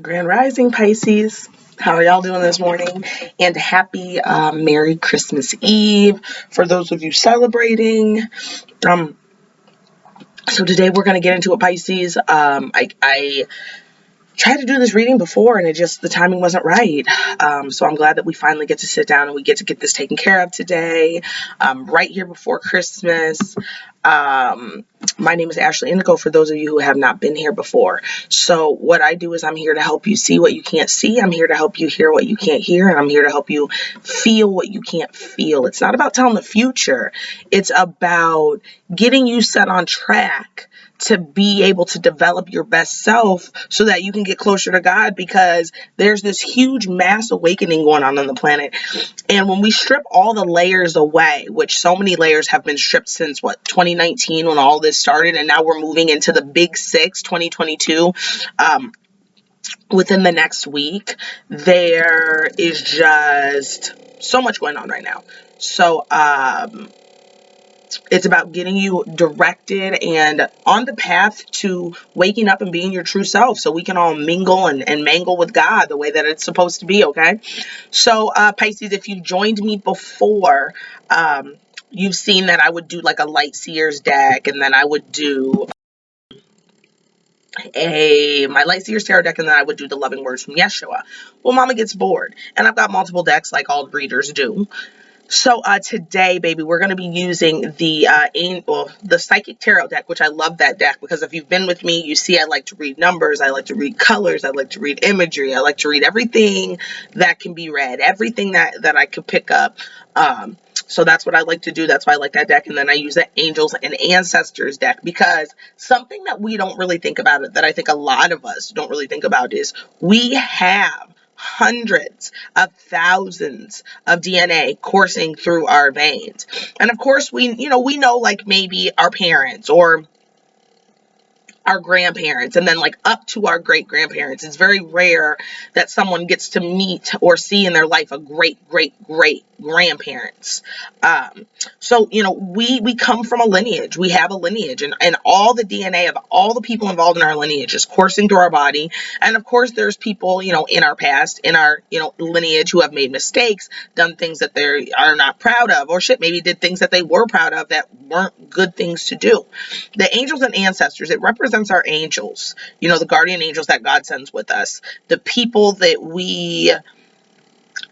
Grand Rising Pisces. How are y'all doing this morning? And happy Merry Christmas Eve for those of you celebrating. Um, so today we're going to get into it, Pisces. I tried to do this reading before and the timing wasn't right. So I'm glad that we finally get to sit down and we get this taken care of today, right here before Christmas. My name is Ashley Indigo for those of you who have not been here before. So what I do is I'm here to help you see what you can't see. I'm here to help you hear what you can't hear. And I'm here to help you feel what you can't feel. It's not about telling the future. It's about getting you set on track to be able to develop your best self so that you can get closer to God, because there's this huge mass awakening going on the planet. And when we strip all the layers away, which so many layers have been stripped since 2019 when all this started, and now we're moving into the big six, 2022, within the next week, there is just so much going on right now. So, it's about getting you directed and on the path to waking up and being your true self so we can all mingle and mangle with God the way that it's supposed to be, okay? So, Pisces, if you joined me before, you've seen that I would do like a Light Seers deck, and then I would do my Light Seers Tarot deck, and then I would do the Loving Words from Yeshua. Well, Mama gets bored, and I've got multiple decks like all readers do. So today, baby, we're going to be using the Psychic Tarot deck, which I love that deck because if you've been with me, you see I like to read numbers, I like to read colors, I like to read imagery, I like to read everything that can be read, everything that I could pick up. So that's what I like to do. That's why I like that deck. And then I use the Angels and Ancestors deck because something that we don't really think about, it that I think a lot of us don't really think about, is we have hundreds of thousands of DNA coursing through our veins. And of course, we know like maybe our parents or our grandparents, and then like up to our great grandparents. It's very rare that someone gets to meet or see in their life a great grandparents. So we come from a lineage. We have a lineage, and all the DNA of all the people involved in our lineage is coursing through our body. And of course, there's people in our past, in our lineage, who have made mistakes, done things that they are not proud of, or maybe did things that they were proud of that weren't good things to do. The Angels and Ancestors, it represents our angels, the guardian angels that God sends with us, the people that we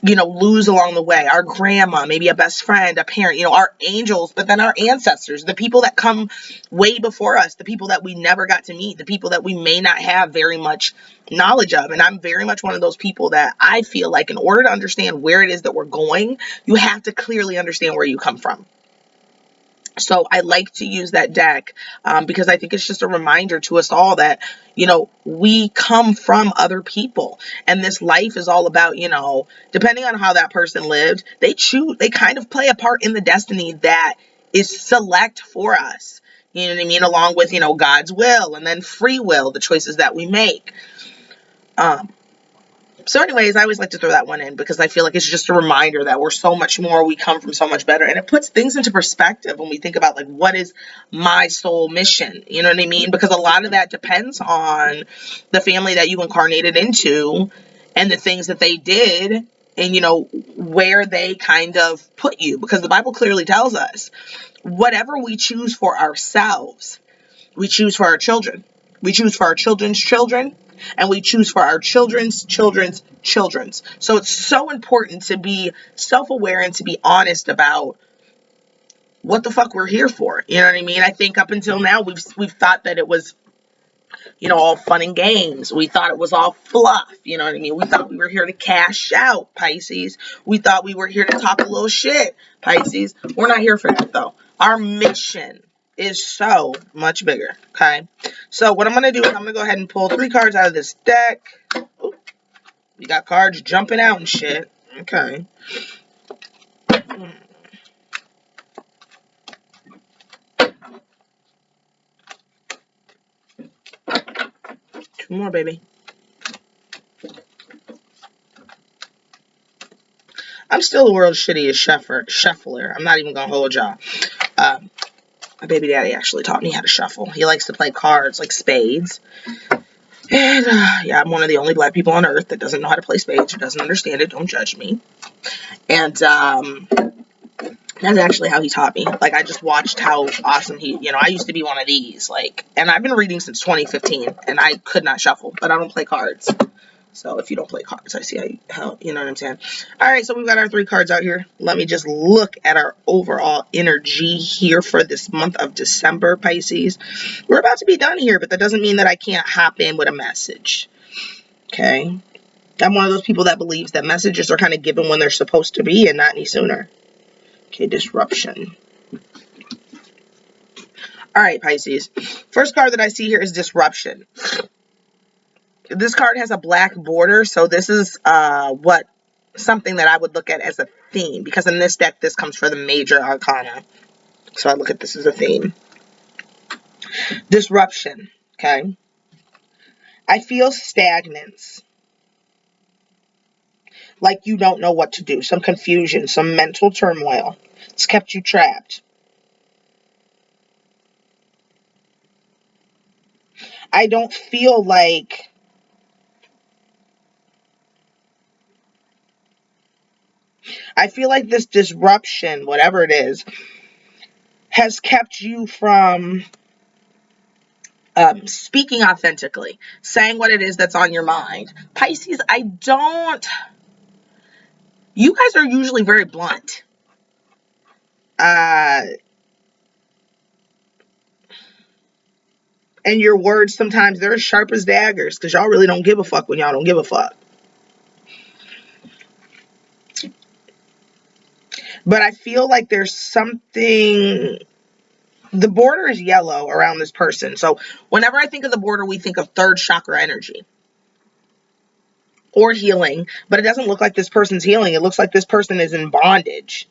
lose along the way, our grandma, maybe a best friend, a parent, our angels, but then our ancestors, the people that come way before us, the people that we never got to meet, the people that we may not have very much knowledge of. And I'm very much one of those people that I feel like in order to understand where it is that we're going, you have to clearly understand where you come from. So I like to use that deck because I think it's just a reminder to us all that, we come from other people, and this life is all about, depending on how that person lived, they kind of play a part in the destiny that is select for us. You know what I mean? Along with, God's will, and then free will, the choices that we make. So anyways, I always like to throw that one in because I feel like it's just a reminder that we're so much more, we come from so much better. And it puts things into perspective when we think about like, what is my soul mission? You know what I mean? Because a lot of that depends on the family that you incarnated into and the things that they did and, where they kind of put you. Because the Bible clearly tells us whatever we choose for ourselves, we choose for our children. We choose for our children's children, and we choose for our children's children's children's. So it's so important to be self-aware and to be honest about what the fuck we're here for. You know what I mean? I think up until now we've thought that it was, all fun and games. We thought it was all fluff. You know what I mean? We thought we were here to cash out, Pisces. We thought we were here to talk a little shit, Pisces. We're not here for that though. Our mission is so much bigger. Okay. So what I'm going to do is I'm going to go ahead and pull 3 cards out of this deck. Ooh, we got cards jumping out and shit. Okay. 2 more, baby. I'm still the world's shittiest shuffler. I'm not even going to hold y'all. My baby daddy actually taught me how to shuffle. He likes to play cards like spades. And yeah, I'm one of the only black people on earth that doesn't know how to play spades, or doesn't understand it. Don't judge me. And that's actually how he taught me. Like, I just watched how awesome he, I used to be one of these, like, and I've been reading since 2015, and I could not shuffle, but I don't play cards. So if you don't play cards, I see how you know what I'm saying. All right, so we've got our 3 cards out here. Let me just look at our overall energy here for this month of December, Pisces. We're about to be done here, but that doesn't mean that I can't hop in with a message. Okay. I'm one of those people that believes that messages are kind of given when they're supposed to be and not any sooner. Okay, disruption. All right, Pisces. First card that I see here is disruption. This card has a black border, so this is something that I would look at as a theme, because in this deck, this comes for the major arcana. So I look at this as a theme. Disruption, okay? I feel stagnance. Like you don't know what to do. Some confusion, some mental turmoil. It's kept you trapped. I don't feel like this disruption, whatever it is, has kept you from speaking authentically, saying what it is that's on your mind. Pisces, you guys are usually very blunt. And your words, sometimes they're as sharp as daggers, because y'all really don't give a fuck when y'all don't give a fuck. But I feel like there's something, the border is yellow around this person. So whenever I think of the border, we think of 3rd chakra energy or healing, but it doesn't look like this person's healing. It looks like this person is in bondage.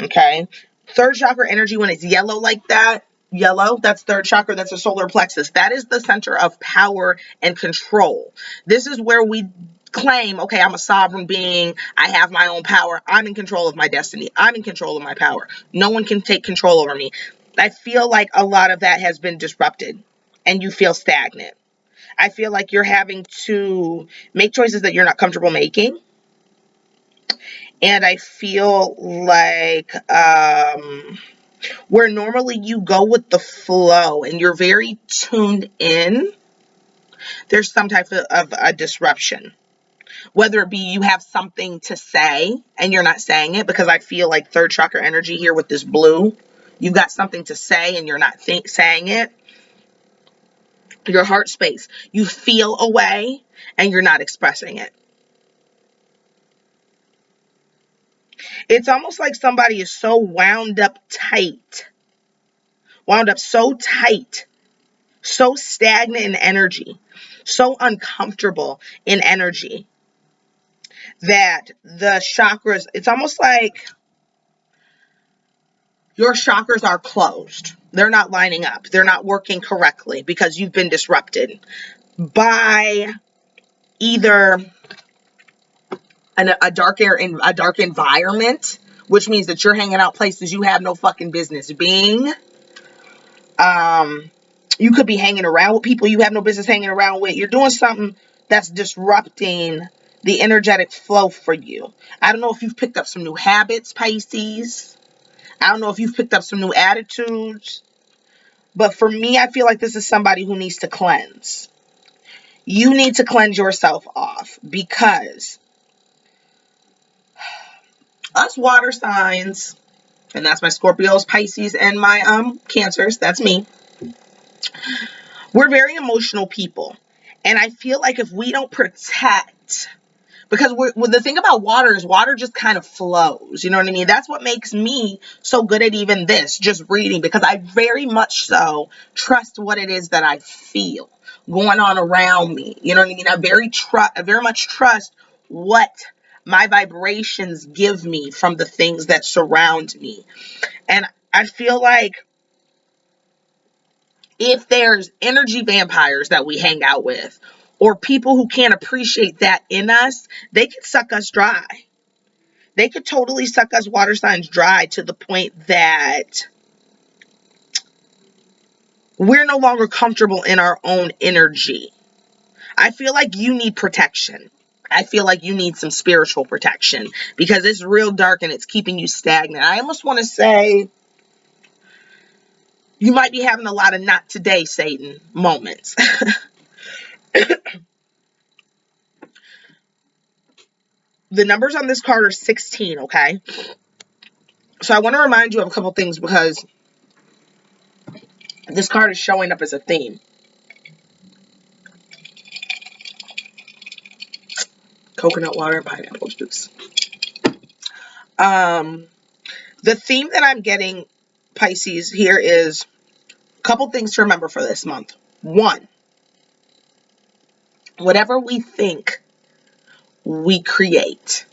Okay. 3rd chakra energy, when it's yellow like that, that's 3rd chakra, that's a solar plexus. That is the center of power and control. This is where we claim, okay, I'm a sovereign being. I have my own power. I'm in control of my destiny. I'm in control of my power. No one can take control over me. I feel like a lot of that has been disrupted and you feel stagnant. I feel like you're having to make choices that you're not comfortable making. And I feel like where normally you go with the flow and you're very tuned in, there's some type of a disruption. Whether it be you have something to say and you're not saying it, because I feel like 3rd chakra energy here with this blue, you've got something to say and you're not saying it. Your heart space, you feel a way and you're not expressing it. It's almost like somebody is so wound up so tight, so stagnant in energy, so uncomfortable in energy, that the chakras, it's almost like your chakras are closed. They're not lining up. They're not working correctly because you've been disrupted by either a dark environment, which means that you're hanging out places you have no fucking business being. You could be hanging around with people you have no business hanging around with. You're doing something that's disrupting the energetic flow for you. I don't know if you've picked up some new habits, Pisces. I don't know if you've picked up some new attitudes. But for me, I feel like this is somebody who needs to cleanse. You need to cleanse yourself off, because us water signs, and that's my Scorpios, Pisces, and my Cancers, that's me. We're very emotional people. And I feel like if we don't protect, because the thing about water is water just kind of flows. You know what I mean? That's what makes me so good at even this, just reading, because I very much so trust what it is that I feel going on around me. You know what I mean? I very much trust what my vibrations give me from the things that surround me. And I feel like if there's energy vampires that we hang out with, or people who can't appreciate that in us, they can suck us dry. They could totally suck us water signs dry, to the point that we're no longer comfortable in our own energy. I feel like you need protection. I feel like you need some spiritual protection because it's real dark and it's keeping you stagnant. I almost want to say you might be having a lot of not today, Satan moments. The numbers on this card are 16, okay? So I want to remind you of a couple things because this card is showing up as a theme. Coconut water and pineapple juice. The theme that I'm getting, Pisces, here is a couple things to remember for this month. One, whatever we think, we create.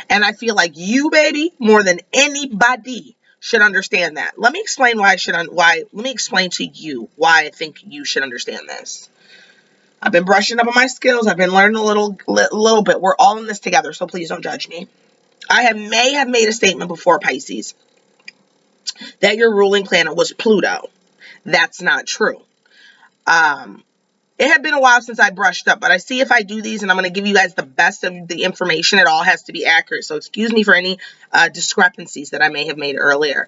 And I feel like you, baby, more than anybody should understand that. Let me explain let me explain to you why I think you should understand this. I've been brushing up on my skills. I've been learning a little bit. We're all in this together, so please don't judge me. May have made a statement before, Pisces, that your ruling planet was Pluto. That's not true. It had been a while since I brushed up, but I see if I do these and I'm going to give you guys the best of the information, it all has to be accurate. So excuse me for any discrepancies that I may have made earlier.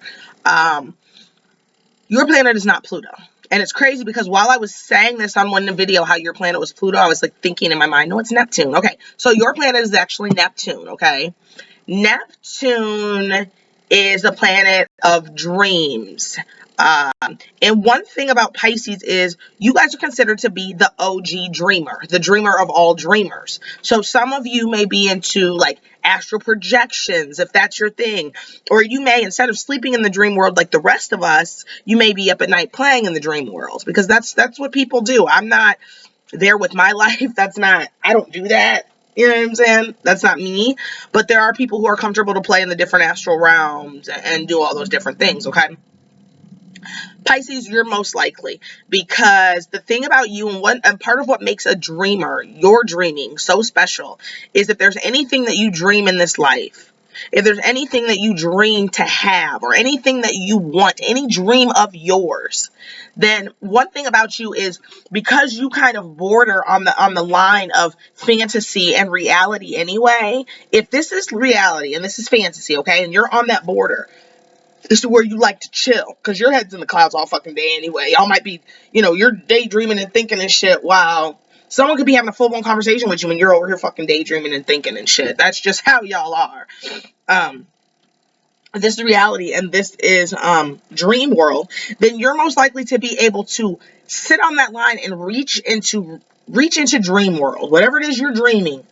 Your planet is not Pluto. And it's crazy because while I was saying this on one video, how your planet was Pluto, I was like thinking in my mind, no, it's Neptune. Okay, so your planet is actually Neptune, okay? Neptune is a planet of dreams. And one thing about Pisces is you guys are considered to be the OG dreamer, the dreamer of all dreamers. So some of you may be into like astral projections, if that's your thing, or you may, instead of sleeping in the dream world like the rest of us, you may be up at night playing in the dream world, because that's what people do. I'm not there with my life. I don't do that. You know what I'm saying? That's not me. But there are people who are comfortable to play in the different astral realms and do all those different things, okay? Pisces, you're most likely, because the thing about you and part of what makes a dreamer, your dreaming, so special is if there's anything that you dream in this life, if there's anything that you dream to have or anything that you want, any dream of yours, then one thing about you is because you kind of border on the line of fantasy and reality anyway, if this is reality and this is fantasy, okay, and you're on that border, this is where you like to chill, because your head's in the clouds all fucking day anyway. Y'all might be, you're daydreaming and thinking and shit while someone could be having a full-blown conversation with you and you're over here fucking daydreaming and thinking and shit. That's just how y'all are. This is reality and this is dream world. Then you're most likely to be able to sit on that line and reach into dream world. Whatever it is you're dreaming,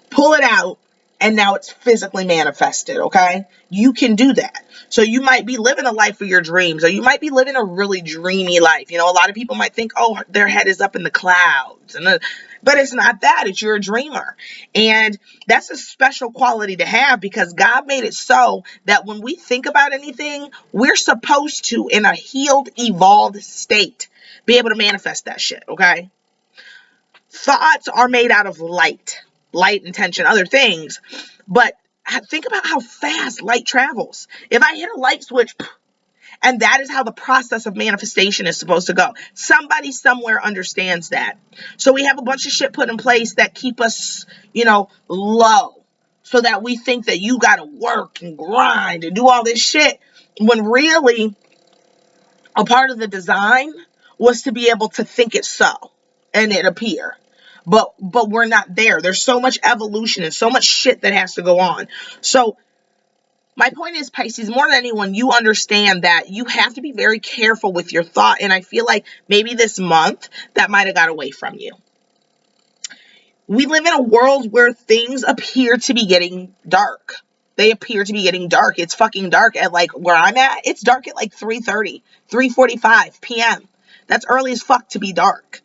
pull it out, and now it's physically manifested, okay? You can do that. So you might be living a life of your dreams, or you might be living a really dreamy life. A lot of people might think, oh, their head is up in the clouds. But it's not that. It's you're a dreamer. And that's a special quality to have, because God made it so that when we think about anything, we're supposed to, in a healed, evolved state, be able to manifest that shit, okay? Thoughts are made out of light, intention, other things. But think about how fast light travels. If I hit a light switch, and that is how the process of manifestation is supposed to go. Somebody somewhere understands that. So we have a bunch of shit put in place that keep us, low, so that we think that you got to work and grind and do all this shit, when really a part of the design was to be able to think it so and it appear. But we're not there. There's so much evolution and so much shit that has to go on. So my point is, Pisces, more than anyone, you understand that you have to be very careful with your thought. And I feel like maybe this month that might have got away from you. We live in a world where things appear to be getting dark. They appear to be getting dark. It's fucking dark at where I'm at. It's dark at 3:30, 3:45 p.m. That's early as fuck to be dark.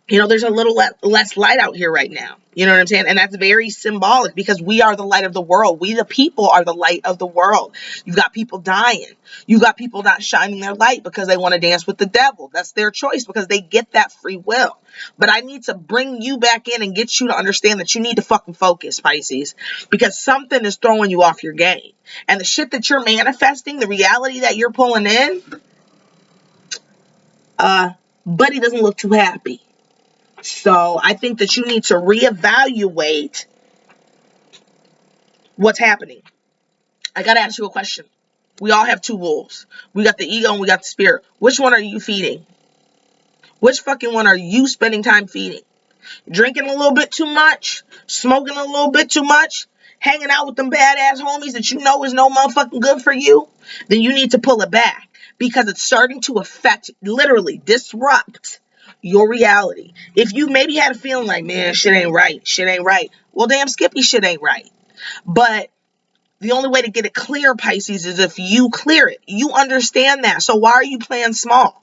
There's a little less light out here right now. You know what I'm saying? And that's very symbolic, because we are the light of the world. We, the people, are the light of the world. You've got people dying. You've got people not shining their light because they want to dance with the devil. That's their choice, because they get that free will. But I need to bring you back in and get you to understand that you need to fucking focus, Pisces, because something is throwing you off your game. And the shit that you're manifesting, the reality that you're pulling in, but he doesn't look too happy. So I think that you need to reevaluate what's happening. I gotta ask you a question. We all have two wolves. We got the ego and we got the spirit. Which one are you feeding? Which fucking one are you spending time feeding? Drinking a little bit too much? Smoking a little bit too much? Hanging out with them badass homies that you know is no motherfucking good for you? Then you need to pull it back, because it's starting to affect, literally disrupt your reality. If you maybe had a feeling like, man, shit ain't right, well, damn Skippy, shit ain't right. But the only way to get it clear, Pisces, is if you clear it. You understand that. So why are you playing small?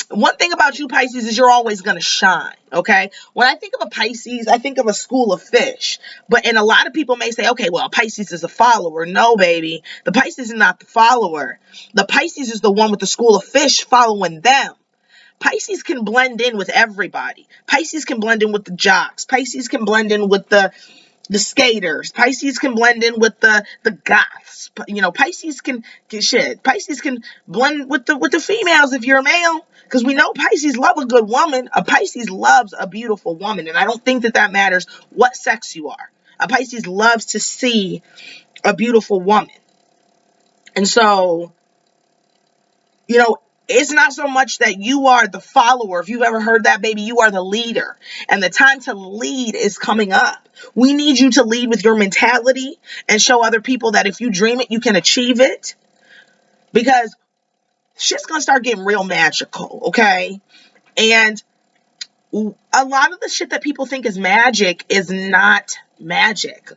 One thing about you, Pisces, is you're always going to shine, okay? When I think of a Pisces, I think of a school of fish. And a lot of people may say, okay, well, Pisces is a follower. No, baby. The Pisces is not the follower. The Pisces is the one with the school of fish following them. Pisces can blend in with everybody. Pisces can blend in with the jocks. Pisces can blend in with the skaters. Pisces can blend in with the goths. Pisces can shit. Pisces can blend with the females if you're a male, because we know Pisces love a good woman. A Pisces loves a beautiful woman, and I don't think that matters what sex you are. A Pisces loves to see a beautiful woman. And so, it's not so much that you are the follower. If you've ever heard that, baby, you are the leader. And the time to lead is coming up. We need you to lead with your mentality and show other people that if you dream it, you can achieve it. Because shit's going to start getting real magical, okay? And a lot of the shit that people think is magic is not magic.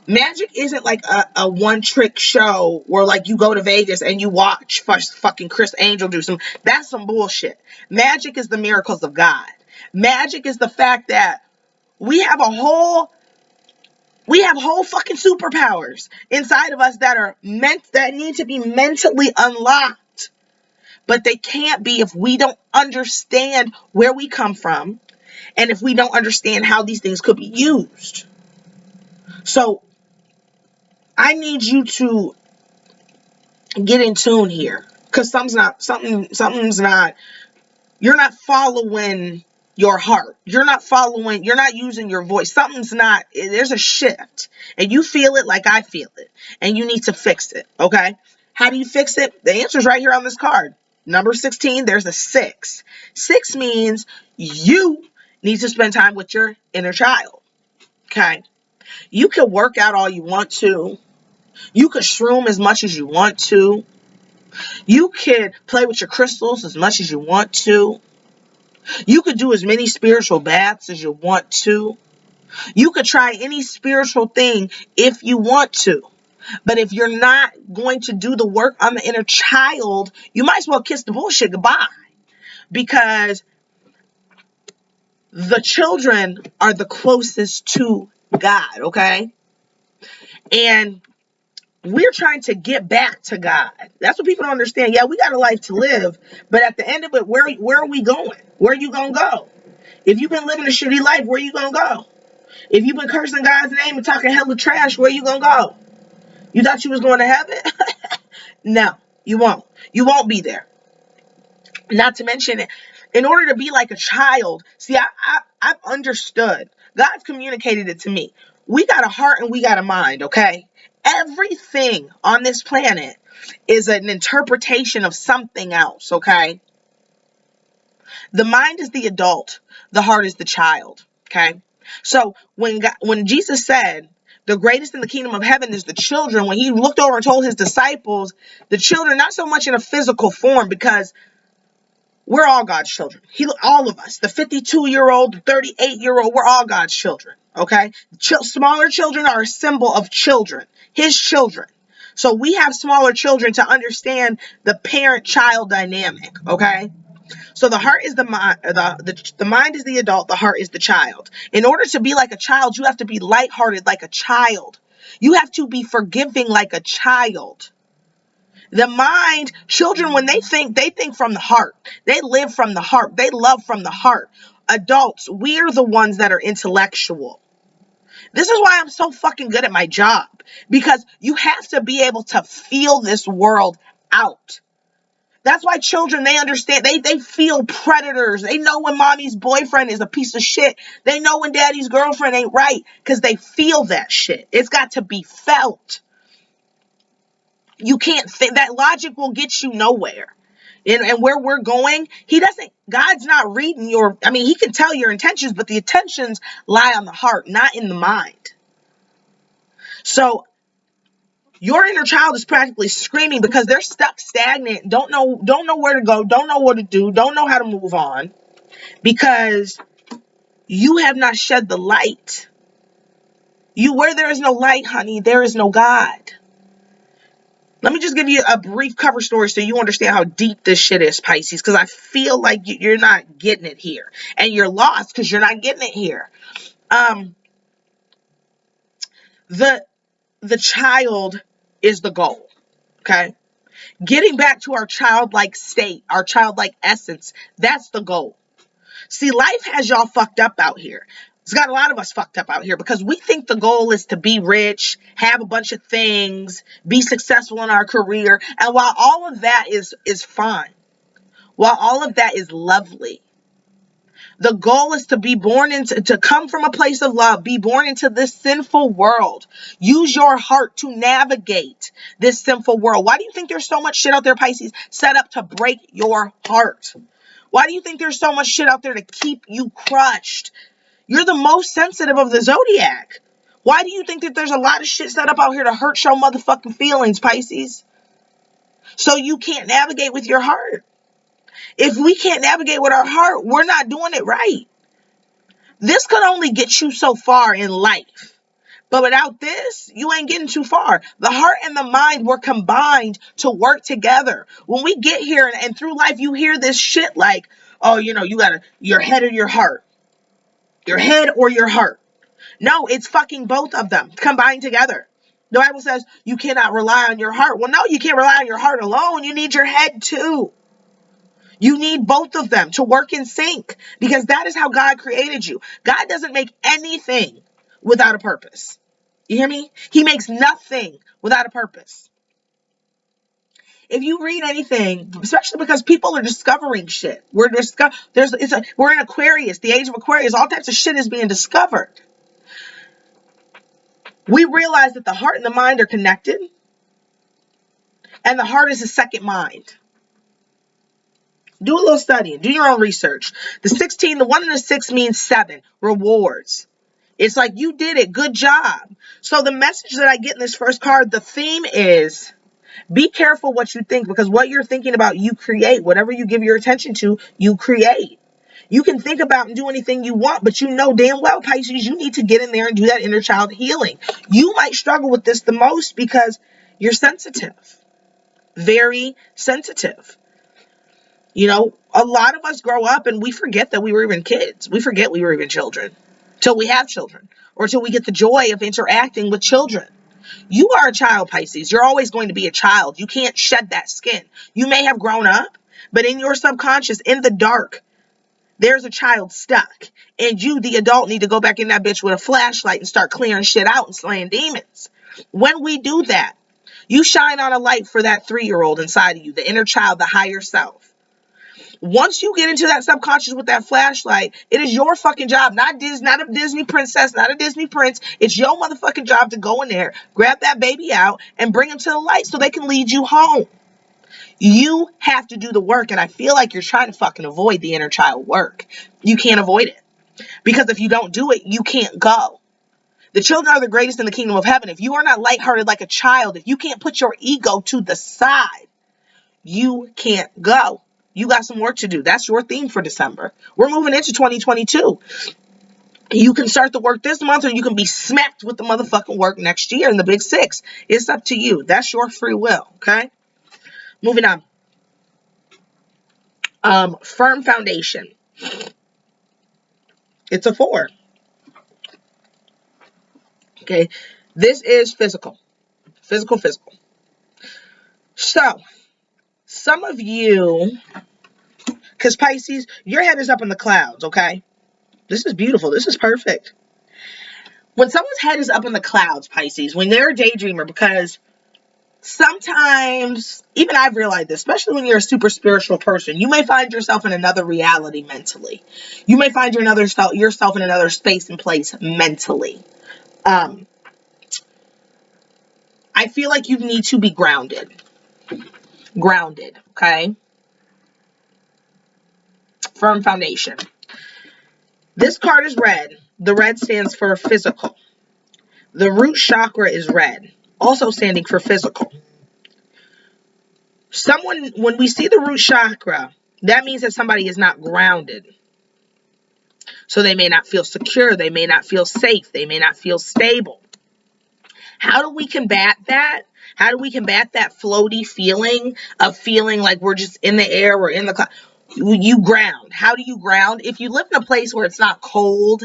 Magic isn't like a one-trick show where, like, you go to Vegas and you watch fucking Chris Angel do some. That's some bullshit. Magic is the miracles of God. Magic is the fact that we have whole fucking superpowers inside of us that need to be mentally unlocked. But they can't be if we don't understand where we come from, and if we don't understand how these things could be used. So I need you to get in tune here, because you're not following your heart. You're not using your voice. There's a shift, and you feel it like I feel it, and you need to fix it. Okay. How do you fix it? The answer's right here on this card. Number 16, there's a 6. 6 means you need to spend time with your inner child. Okay. You can work out all you want to. You could shroom as much as you want to. You can play with your crystals as much as you want to. You could do as many spiritual baths as you want to. You could try any spiritual thing if you want to. But if you're not going to do the work on the inner child, you might as well kiss the bullshit goodbye. Because the children are the closest to God, okay? And we're trying to get back to God. That's what people don't understand. Yeah, we got a life to live, but at the end of it, where are we going? Where are you going to go? If you've been living a shitty life, where are you going to go? If you've been cursing God's name and talking hella trash, where are you going to go? You thought you was going to heaven? No, you won't. You won't be there. Not to mention it. In order to be like a child, see, I've understood. God's communicated it to me. We got a heart and we got a mind, okay? Everything on this planet is an interpretation of something else, okay? The mind is the adult. The heart is the child, okay? So when Jesus said, the greatest in the kingdom of heaven is the children, when he looked over and told his disciples, the children, not so much in a physical form, because we're all God's children. All of us, the 52-year-old, the 38-year-old, we're all God's children, okay? Smaller children are a symbol of children, his children. So we have smaller children to understand the parent-child dynamic, okay? So the heart is the mind, the mind is the adult, the heart is the child. In order to be like a child, you have to be lighthearted like a child. You have to be forgiving like a child. The mind, children, when they think from the heart. They live from the heart. They love from the heart. Adults, we're the ones that are intellectual. This is why I'm so fucking good at my job, because you have to be able to feel this world out. That's why children, they understand, they feel predators. They know when mommy's boyfriend is a piece of shit. They know when daddy's girlfriend ain't right, because they feel that shit. It's got to be felt. You can't think that logic will get you nowhere. And where we're going, God's not reading he can tell your intentions, but the intentions lie on the heart, not in the mind. So your inner child is practically screaming because they're stuck stagnant, don't know where to go, don't know what to do, don't know how to move on, because you have not shed the light. Where there is no light, honey, there is no God. Let me just give you a brief cover story so you understand how deep this shit is, Pisces, because I feel like you're not getting it here. And you're lost because you're not getting it here. The child is the goal, okay? Getting back to our childlike state, our childlike essence, that's the goal. See, life has y'all fucked up out here. It's got a lot of us fucked up out here because we think the goal is to be rich, have a bunch of things, be successful in our career. And while all of that is fine, while all of that is lovely, the goal is to be to come from a place of love, be born into this sinful world. Use your heart to navigate this sinful world. Why do you think there's so much shit out there, Pisces, set up to break your heart? Why do you think there's so much shit out there to keep you crushed? You're the most sensitive of the zodiac. Why do you think that there's a lot of shit set up out here to hurt your motherfucking feelings, Pisces? So you can't navigate with your heart. If we can't navigate with our heart, we're not doing it right. This could only get you so far in life. But without this, you ain't getting too far. The heart and the mind were combined to work together. When we get here and through life, you hear this shit like, oh, you got your head or your heart. Your head or your heart. No, it's fucking both of them combined together. The Bible says you cannot rely on your heart. Well, no, you can't rely on your heart alone. You need your head too. You need both of them to work in sync, because that is how God created you. God doesn't make anything without a purpose. You hear me? He makes nothing without a purpose. If you read anything, especially because people are discovering shit. We're in Aquarius, the age of Aquarius, all types of shit is being discovered. We realize that the heart and the mind are connected, and the heart is a second mind. Do a little studying. Do your own research. The 1 and the 6 means 7. Rewards. It's like you did it. Good job. So the message that I get in this first card, the theme is be careful what you think, because what you're thinking about, you create. Whatever you give your attention to, you create. You can think about and do anything you want, but you know damn well, Pisces, you need to get in there and do that inner child healing. You might struggle with this the most because you're sensitive. Very sensitive. A lot of us grow up and we forget that we were even kids. We forget we were even children till we have children, or till we get the joy of interacting with children. You are a child, Pisces. You're always going to be a child. You can't shed that skin. You may have grown up, but in your subconscious, in the dark, there's a child stuck. And you, the adult, need to go back in that bitch with a flashlight and start clearing shit out and slaying demons. When we do that, you shine on a light for that 3-year-old inside of you, the inner child, the higher self. Once you get into that subconscious with that flashlight, it is your fucking job, not a Disney princess, not a Disney prince. It's your motherfucking job to go in there, grab that baby out, and bring him to the light so they can lead you home. You have to do the work, and I feel like you're trying to fucking avoid the inner child work. You can't avoid it, because if you don't do it, you can't go. The children are the greatest in the kingdom of heaven. If you are not lighthearted like a child, if you can't put your ego to the side, you can't go. You got some work to do. That's your theme for December. We're moving into 2022. You can start the work this month, or you can be smacked with the motherfucking work next year in the big 6. It's up to you. That's your free will, okay? Moving on. Firm foundation. It's a 4. Okay. This is physical. Physical. So, some of you, because Pisces, your head is up in the clouds, okay? This is beautiful. This is perfect. When someone's head is up in the clouds, Pisces, when they're a daydreamer, because sometimes, even I've realized this, especially when you're a super spiritual person, you may find yourself in another reality mentally. You may find yourself in another space and place mentally. I feel like you need to be grounded. Grounded, okay? Firm foundation. This card is red. The red stands for physical. The root chakra is red, also standing for physical. When we see the root chakra, that means that somebody is not grounded. So they may not feel secure. They may not feel safe. They may not feel stable. How do we combat that? How do we combat that floaty feeling of feeling like we're just in the air or in the cloud? You ground. How do you ground? If you live in a place where it's not cold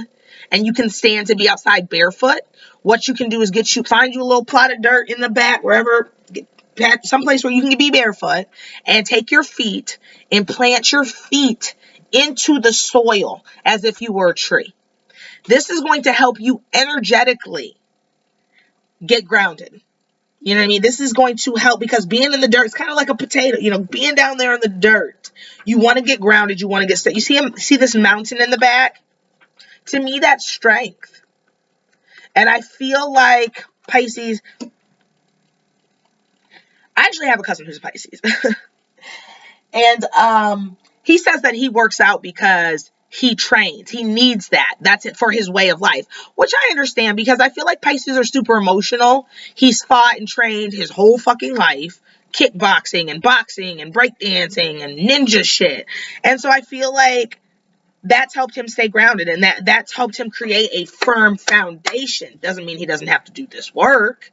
and you can stand to be outside barefoot, what you can do is find you a little plot of dirt in the back, wherever, someplace where you can be barefoot, and take your feet and plant your feet into the soil as if you were a tree. This is going to help you energetically get grounded. You know what I mean? This is going to help, because being in the dirt is kind of like a potato, being down there in the dirt. You want to get grounded. You want to get steady. See this mountain in the back? To me, that's strength. And I feel like Pisces, I actually have a cousin who's a Pisces. And he says that he works out because he trains. He needs that. That's it for his way of life, which I understand, because I feel like Pisces are super emotional. He's fought and trained his whole fucking life, kickboxing and boxing and breakdancing and ninja shit. And so I feel like that's helped him stay grounded, and that's helped him create a firm foundation. Doesn't mean he doesn't have to do this work.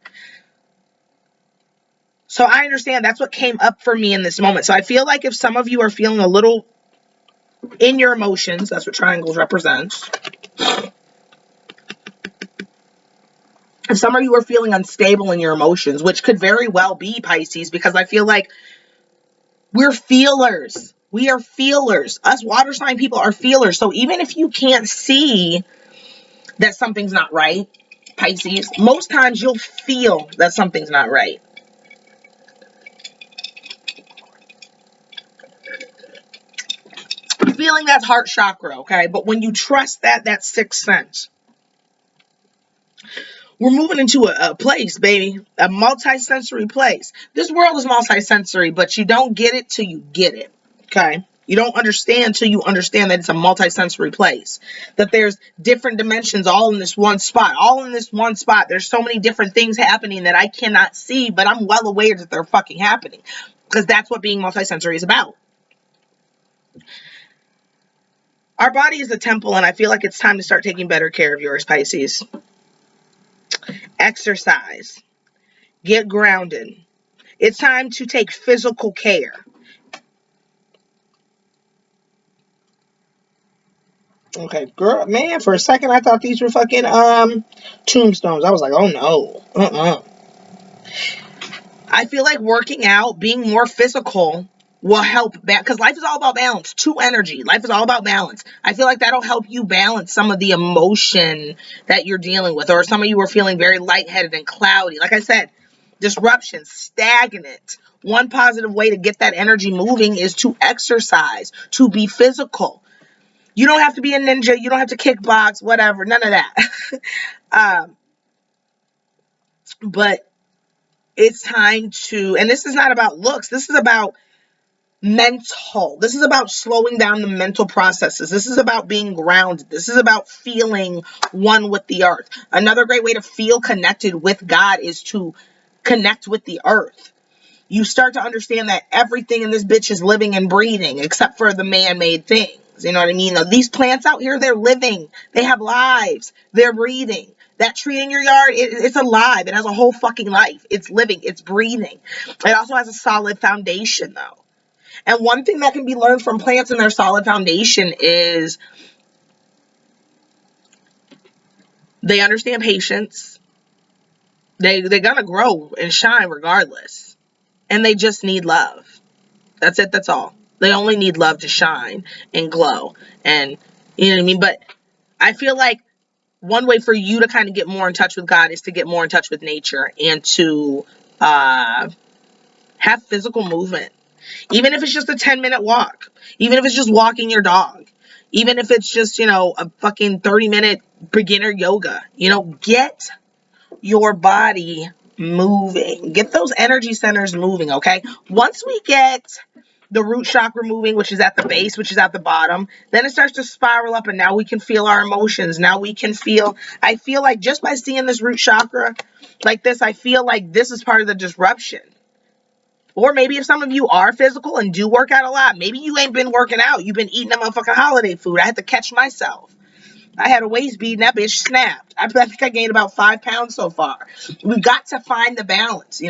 So I understand that's what came up for me in this moment. So I feel like if some of you are feeling a little in your emotions, that's what triangles represents. If some of you are feeling unstable in your emotions, which could very well be Pisces, because I feel like we're feelers. We are feelers. Us water sign people are feelers. So even if you can't see that something's not right, Pisces, most times you'll feel that something's not right. Feeling, that's heart chakra, okay? But when you trust that's sixth sense. We're moving into a place, baby, a multi-sensory place. This world is multi-sensory, but you don't get it till you get it, okay? You don't understand till you understand that it's a multi-sensory place, that there's different dimensions all in this one spot, There's so many different things happening that I cannot see, but I'm well aware that they're fucking happening, because that's what being multi-sensory is about. Our body is a temple, and I feel like it's time to start taking better care of yours, Pisces. Exercise. Get grounded. It's time to take physical care. Okay, girl, man, for a second I thought these were fucking tombstones. I was like, oh no. I feel like working out, being more physical will help, because life is all about balance. True energy. Life is all about balance. I feel like that'll help you balance some of the emotion that you're dealing with, or some of you are feeling very lightheaded and cloudy. Like I said, disruption, stagnant. One positive way to get that energy moving is to exercise, to be physical. You don't have to be a ninja. You don't have to kickbox, whatever. None of that. But it's time to, and this is not about looks. This is about mental. This is about slowing down the mental processes. This is about being grounded. This is about feeling one with the earth. Another great way to feel connected with God is to connect with the earth. You start to understand that everything in this bitch is living and breathing, except for the man-made things. You know what I mean? Now, these plants out here, they're living. They have lives. They're breathing. That tree in your yard, it's alive. It has a whole fucking life. It's living. It's breathing. It also has a solid foundation, though. And one thing that can be learned from plants and their solid foundation is they understand patience. They're going to grow and shine regardless. And they just need love. That's it. That's all. They only need love to shine and glow. And you know what I mean? But I feel like one way for you to kind of get more in touch with God is to get more in touch with nature and to Have physical movement. Even if it's just a 10-minute walk. Even if it's just walking your dog. Even if it's just, a fucking 30-minute beginner yoga. Get your body moving. Get those energy centers moving, okay? Once we get the root chakra moving, which is at the base, which is at the bottom, then it starts to spiral up, and now we can feel our emotions. Now we can feel, I feel like just by seeing this root chakra like this, I feel like this is part of the disruption. Or maybe if some of you are physical and do work out a lot, maybe you ain't been working out. You've been eating that motherfucking holiday food. I had to catch myself. I had a waist bead and that bitch snapped. I think I gained about 5 pounds so far. We got to find the balance,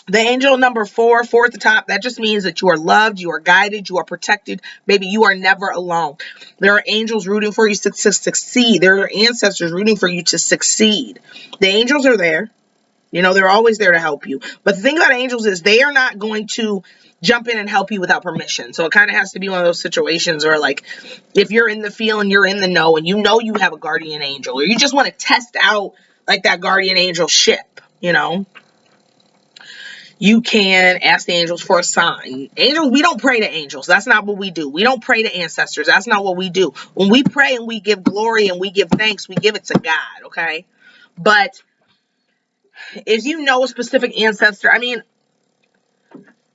The angel number 4 at the top, that just means that you are loved, you are guided, you are protected. Baby, you are never alone. There are angels rooting for you to succeed. There are ancestors rooting for you to succeed. The angels are there. They're always there to help you. But the thing about angels is they are not going to jump in and help you without permission. So it kind of has to be one of those situations where, like, if you're in the field and you're in the know and you have a guardian angel, or you just want to test out, like, that guardian angel ship, you can ask the angels for a sign. Angels, we don't pray to angels. That's not what we do. We don't pray to ancestors. That's not what we do. When we pray and we give glory and we give thanks, we give it to God, okay? But if you know a specific ancestor, I mean,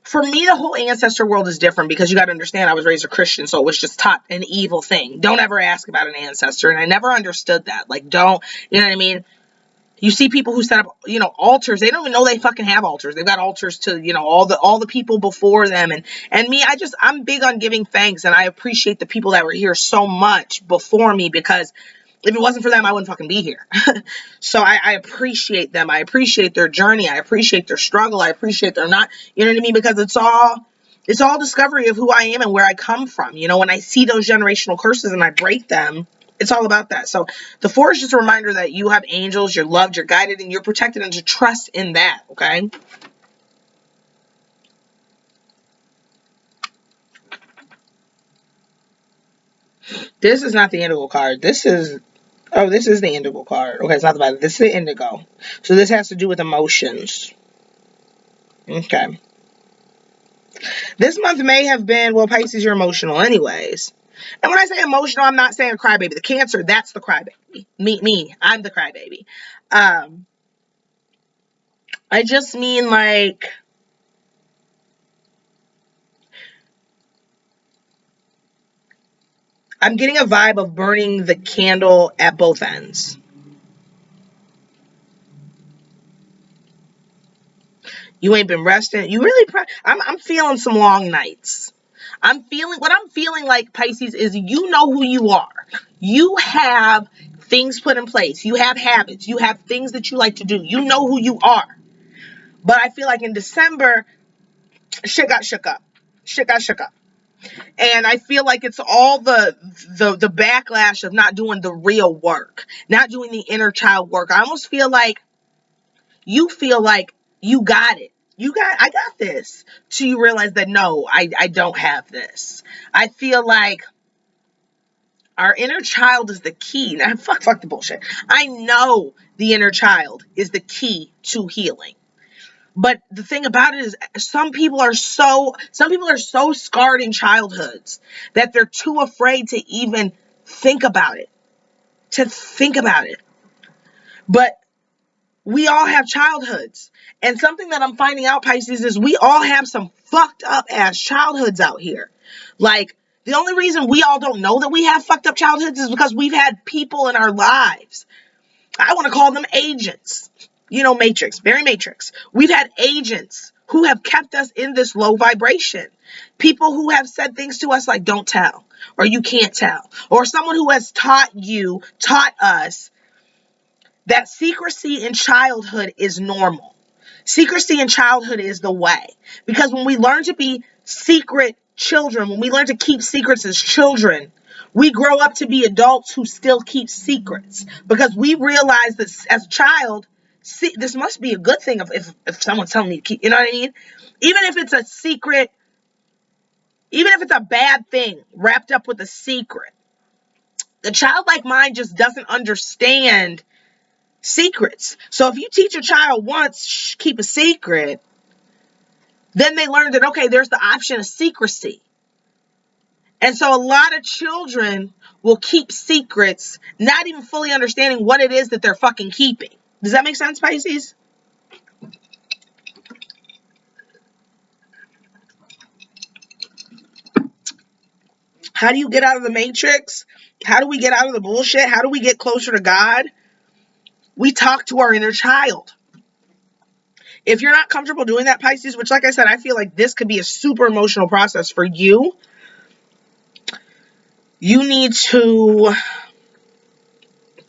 for me, the whole ancestor world is different because you got to understand I was raised a Christian, so it was just taught an evil thing. Don't ever ask about an ancestor, and I never understood that. Like, don't, you know what I mean? You see people who set up, altars. They don't even know they fucking have altars. They've got altars to, all the people before them. And me, I'm big on giving thanks, and I appreciate the people that were here so much before me, because if it wasn't for them, I wouldn't fucking be here. So I appreciate them. I appreciate their journey. I appreciate their struggle. I appreciate their not, you know what I mean? Because it's all discovery of who I am and where I come from. When I see those generational curses and I break them, it's all about that. So the 4 is just a reminder that you have angels, you're loved, you're guided, and you're protected, and to trust in that, okay? This is not the indigo card. This is the indigo card. Okay, it's not the bad. This is the indigo. So this has to do with emotions. Okay. This month may have been, well, Pisces, you're emotional anyways. And when I say emotional, I'm not saying a crybaby. The Cancer, that's the crybaby. Me, I'm the crybaby. I just mean, like, I'm getting a vibe of burning the candle at both ends. You ain't been resting. You really, I'm feeling some long nights. What I'm feeling like, Pisces, is you know who you are. You have things put in place. You have habits. You have things that you like to do. You know who you are. But I feel like in December, shit got shook up. Shit got shook up. And I feel like it's all the backlash of not doing the real work, not doing the inner child work. I almost feel like you got it. I got this. Till you realize that no, I don't have this. I feel like our inner child is the key. Now, fuck the bullshit. I know the inner child is the key to healing. But the thing about it is some people are so scarred in childhoods that they're too afraid to even think about it. But we all have childhoods. And something that I'm finding out, Pisces, is we all have some fucked up ass childhoods out here. Like, the only reason we all don't know that we have fucked up childhoods is because we've had people in our lives. I want to call them agents. Matrix, very Matrix. We've had agents who have kept us in this low vibration. People who have said things to us like, don't tell, or you can't tell. Or someone who has taught us that secrecy in childhood is normal. Secrecy in childhood is the way. Because when we learn to be secret children, when we learn to keep secrets as children, we grow up to be adults who still keep secrets. Because we realize that as a child, this must be a good thing if someone's telling me to keep, you know what I mean? Even if it's a secret, even if it's a bad thing wrapped up with a secret, The childlike mind just doesn't understand secrets. So if you teach a child once, keep a secret, then they learn that, okay, there's the option of secrecy. And so a lot of children will keep secrets, not even fully understanding what it is that they're fucking keeping. Does that make sense, Pisces? How do you get out of the matrix? How do we get out of the bullshit? How do we get closer to God? We talk to our inner child. If you're not comfortable doing that, Pisces, which, like I said, I feel like this could be a super emotional process for you, you need to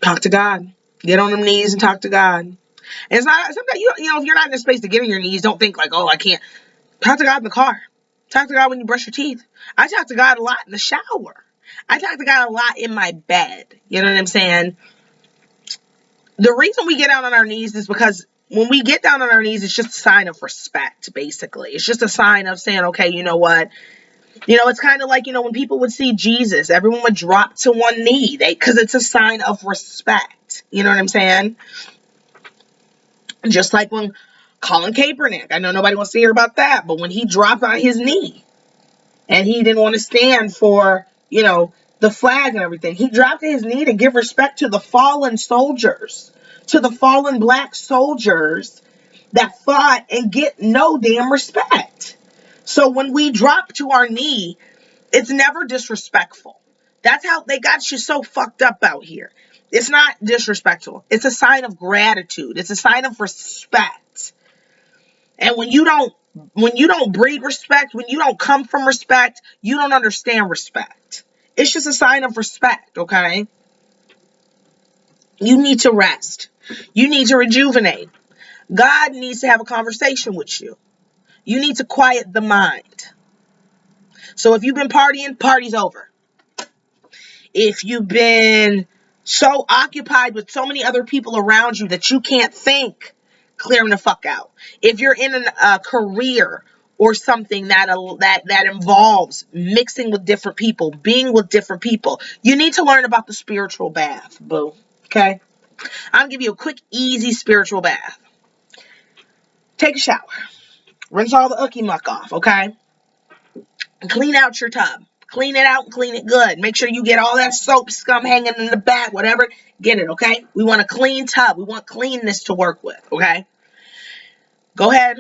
talk to God. Get on them knees and talk to God. And it's not, sometimes, you know, if you're not in a space to get on your knees, don't think like, oh, I can't. Talk to God in the car. Talk to God when you brush your teeth. I talk to God a lot in the shower. I talk to God a lot in my bed. You know what I'm saying? The reason we get down on our knees is because when we get down on our knees, it's just a sign of respect, basically. It's just a sign of saying, okay, you know what? You know, it's kind of like, you know, when people would see Jesus, everyone would drop to one knee, because it's a sign of respect. You know what I'm saying? Just like when Colin Kaepernick, I know nobody wants to hear about that, but when he dropped on his knee and he didn't want to stand for, you know, the flag and everything, he dropped to his knee to give respect to the fallen soldiers, to the fallen black soldiers that fought and get no damn respect. So when we drop to our knee, it's never disrespectful. That's how they got you so fucked up out here. It's not disrespectful. It's a sign of gratitude. It's a sign of respect. And when you don't breed respect, when you don't come from respect, you don't understand respect. It's just a sign of respect, okay? You need to rest. You need to rejuvenate. God needs to have a conversation with you. You need to quiet the mind. So if you've been partying, party's over. If you've been so occupied with so many other people around you that you can't think, clear them the fuck out. If you're in a career or something that involves mixing with different people, being with different people, you need to learn about the spiritual bath, boo. Okay? I'm gonna give you a quick, easy spiritual bath. Take a shower. Rinse all the ucky muck off, okay? And clean out your tub. Clean it out and clean it good. Make sure you get all that soap scum hanging in the back, whatever. Get it, okay? We want a clean tub. We want cleanness to work with, okay? Go ahead.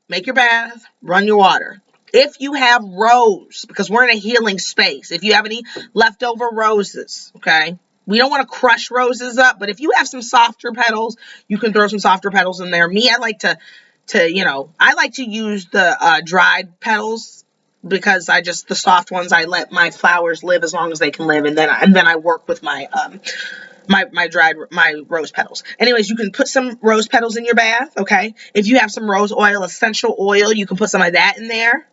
Make your bath. Run your water. If you have rose, because we're in a healing space, if you have any leftover roses, okay? We don't want to crush roses up, but if you have some softer petals, you can throw some softer petals in there. Me, I like to I like to use the dried petals, because the soft ones, I let my flowers live as long as they can live, and then I work with my my rose petals. Anyways, you can put some rose petals in your bath, okay? If you have some rose oil, essential oil, you can put some of that in there.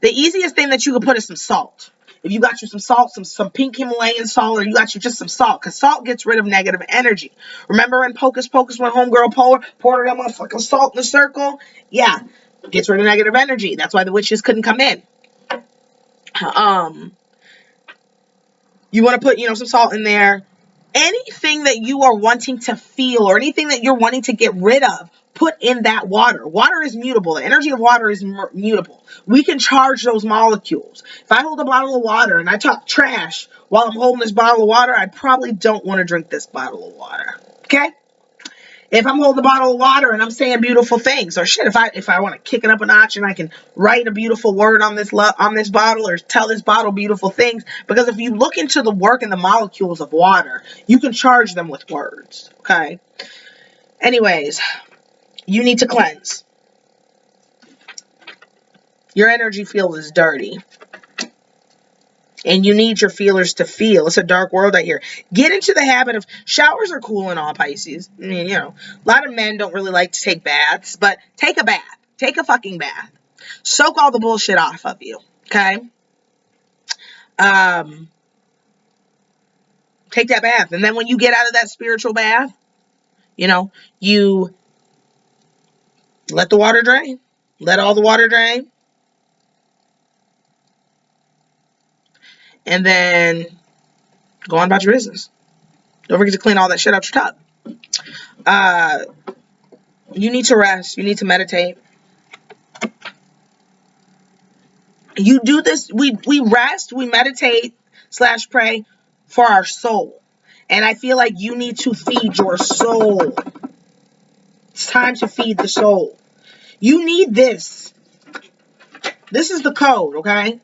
The easiest thing that you can put is some salt. If you got you some salt, some pink Himalayan salt, or you got you just some salt, because salt gets rid of negative energy. Remember in Pocus Pocus when homegirl poured that motherfucking salt in a circle? Yeah, gets rid of negative energy. That's why the witches couldn't come in. You want to put, some salt in there. Anything that you are wanting to feel or anything that you're wanting to get rid of, put in that water. Water is mutable. The energy of water is mutable. We can charge those molecules. If I hold a bottle of water and I talk trash while I'm holding this bottle of water, I probably don't want to drink this bottle of water. Okay? If I'm holding a bottle of water and I'm saying beautiful things, or shit, if I want to kick it up a notch and I can write a beautiful word on this bottle, or tell this bottle beautiful things, because if you look into the work and the molecules of water, you can charge them with words. Okay. Anyways, you need to cleanse. Your energy field is dirty. And you need your feelers to feel. It's a dark world out here. Get into the habit of, showers are cool and all, Pisces. I mean, a lot of men don't really like to take baths, but take a bath. Take a fucking bath. Soak all the bullshit off of you. Okay? Take that bath. And then when you get out of that spiritual bath, you let the water drain. Let all the water drain. And then Go on about your business. Don't forget to clean all that shit out your tub. You need to rest. You need to meditate. You do this. We rest. We meditate / pray for our soul. And I feel like you need to feed your soul. It's time to feed the soul. You need this. This is the code, okay?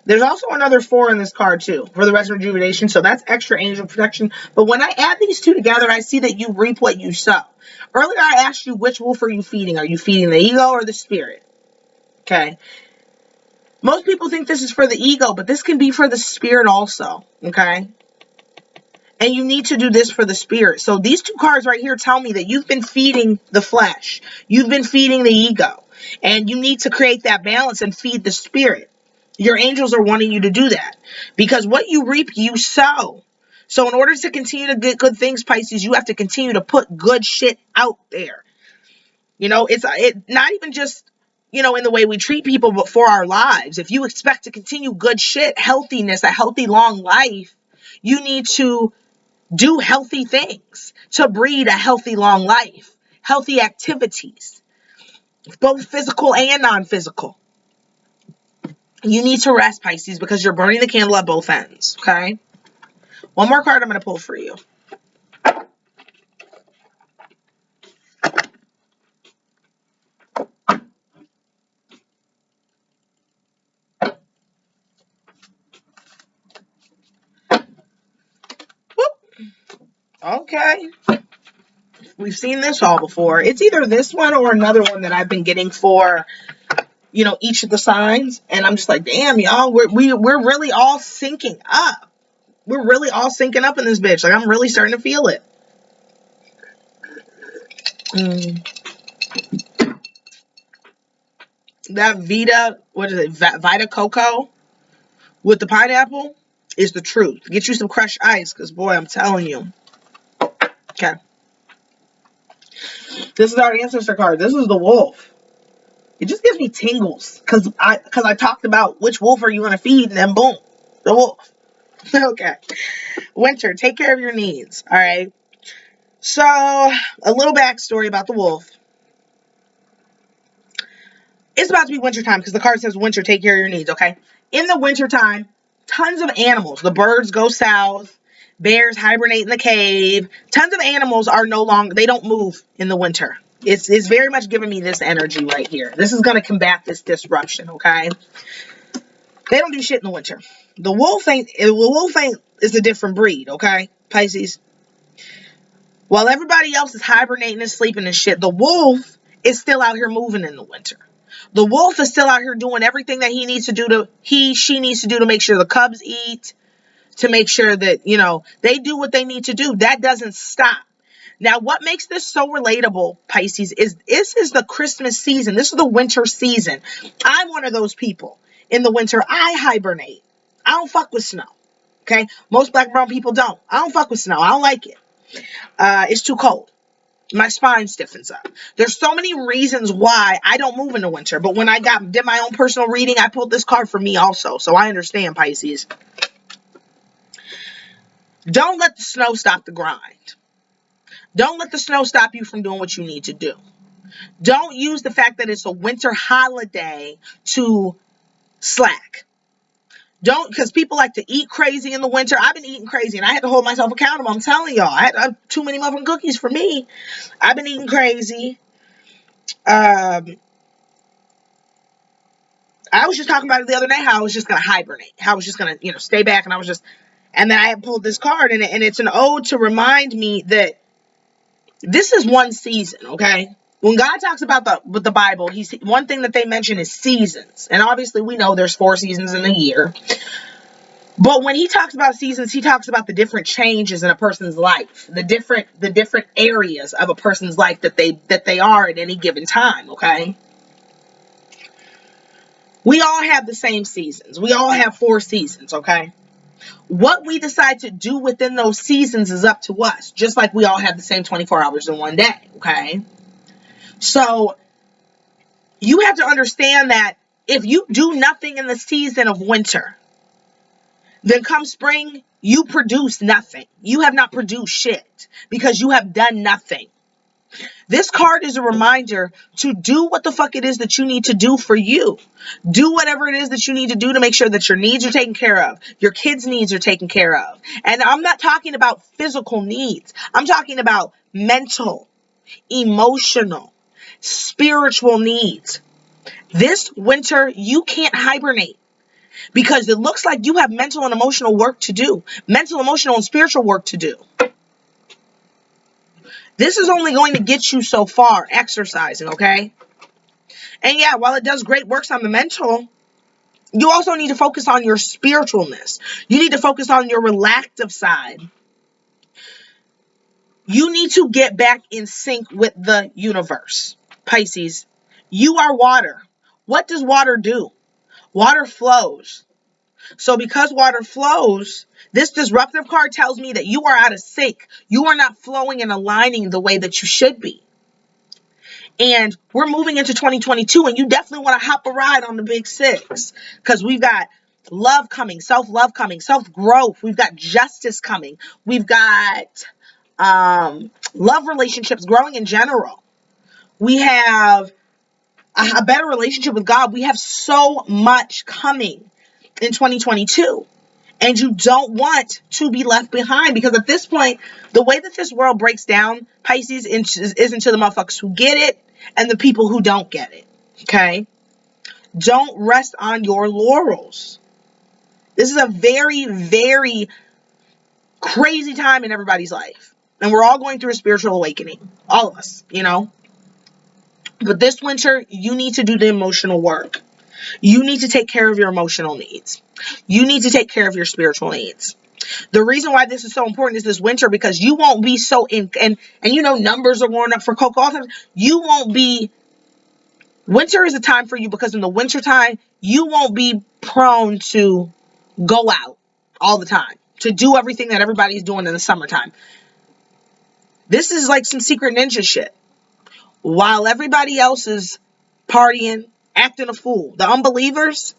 There's also another 4 in this card too for the rest of rejuvenation. So that's extra angel protection. But when I add these two together, I see that you reap what you sow. Earlier, I asked you, which wolf are you feeding? Are you feeding the ego or the spirit? Okay. Most people think this is for the ego, but this can be for the spirit also. Okay. And you need to do this for the spirit. So these two cards right here tell me that you've been feeding the flesh. You've been feeding the ego. And you need to create that balance and feed the spirit. Your angels are wanting you to do that. Because what you reap, you sow. So in order to continue to get good things, Pisces, you have to continue to put good shit out there. You know, it's not even just, you know, in the way we treat people, but for our lives. If you expect to continue good shit, healthiness, a healthy long life, you need to do healthy things to breed a healthy long life, healthy activities, both physical and non-physical. You need to rest, Pisces, because you're burning the candle at both ends, okay? One more card I'm going to pull for you. Whoop. Okay. We've seen this all before. It's either this one or another one that I've been getting for, you know, each of the signs. And I'm just like, damn, y'all, we're really all syncing up. We're really all syncing up in this bitch. Like, I'm really starting to feel it. That Vita, what is it? Vita Coco with the pineapple is the truth. Get you some crushed ice, because boy, I'm telling you. Okay. This is our ancestor card. This is the wolf. It just gives me tingles because I talked about which wolf are you going to feed, and then boom, the wolf. Okay. Winter, take care of your needs. All right. So a little backstory about the wolf. It's about to be wintertime because the card says winter, take care of your needs. Okay. In the wintertime, tons of animals. The birds go south. Bears hibernate in the cave. Tons of animals are no longer, they don't move in the winter. It's very much giving me this energy right here. This is going to combat this disruption, okay? They don't do shit in the winter. The wolf ain't is a different breed, okay, Pisces? While everybody else is hibernating and sleeping and shit, the wolf is still out here moving in the winter. The wolf is still out here doing everything that she needs to do to make sure the cubs eat, to make sure that, you know, they do what they need to do. That doesn't stop. Now, what makes this so relatable, Pisces, is this is the Christmas season. This is the winter season. I'm one of those people. In the winter, I hibernate. I don't fuck with snow. Okay? Most black and brown people don't. I don't fuck with snow. I don't like it. It's too cold. My spine stiffens up. There's so many reasons why I don't move in the winter. But when I did my own personal reading, I pulled this card for me also. So I understand, Pisces. Don't let the snow stop the grind. Don't let the snow stop you from doing what you need to do. Don't use the fact that it's a winter holiday to slack. Don't, because people like to eat crazy in the winter. I've been eating crazy and I had to hold myself accountable. I'm telling y'all, I had too many muffin cookies for me. I've been eating crazy. I was just talking about it the other day, how I was just going to hibernate, how I was just going to, you know, stay back. And then I had pulled this card and it's an ode to remind me that this is one season, okay? When God talks about the Bible, one thing that they mention is seasons. And obviously we know there's 4 seasons in a year. But when he talks about seasons, he talks about the different changes in a person's life, the different areas of a person's life that they are at any given time, okay? We all have the same seasons. We all have 4 seasons, okay? What we decide to do within those seasons is up to us, just like we all have the same 24 hours in one day, okay? So you have to understand that if you do nothing in the season of winter, Then come spring, you produce nothing. You have not produced shit because you have done nothing. This card is a reminder to do what the fuck it is that you need to do for you. Do whatever it is that you need to do to make sure that your needs are taken care of. Your kids' needs are taken care of. And I'm not talking about physical needs. I'm talking about mental, emotional, spiritual needs. This winter, you can't hibernate because it looks like you have mental and emotional work to do. Mental, emotional, and spiritual work to do. This is only going to get you so far exercising, okay? And yeah, while it does great works on the mental, you also need to focus on your spiritualness. You need to focus on your reflective side. You need to get back in sync with the universe. Pisces, you are water. What does water do? Water flows. So because water flows, this disruptive card tells me that you are out of sync. You are not flowing and aligning the way that you should be. And we're moving into 2022, and you definitely want to hop a ride on the big six because we've got love coming, self-love coming, self-growth. We've got justice coming. We've got love relationships growing in general. We have a better relationship with God. We have so much coming in 2022. And you don't want to be left behind because at this point, the way that this world breaks down, Pisces, is into the motherfuckers who get it and the people who don't get it. Okay? Don't rest on your laurels. This is a very, very crazy time in everybody's life. And we're all going through a spiritual awakening. All of us, you know? But this winter, you need to do the emotional work. You need to take care of your emotional needs. You need to take care of your spiritual needs. The reason why this is so important is this winter because you won't be so in and you know numbers are going up for cocoa all the time. You won't be winter is a time for you because in the winter time you won't be prone to go out all the time to do everything that everybody's doing in the summertime. This is like some secret ninja shit. While everybody else is partying, acting a fool, the unbelievers,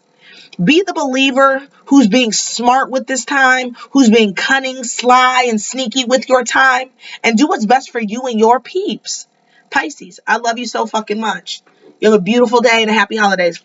be the believer who's being smart with this time, who's being cunning, sly, and sneaky with your time, and do what's best for you and your peeps. Pisces, I love you so fucking much. You have a beautiful day and a happy holidays.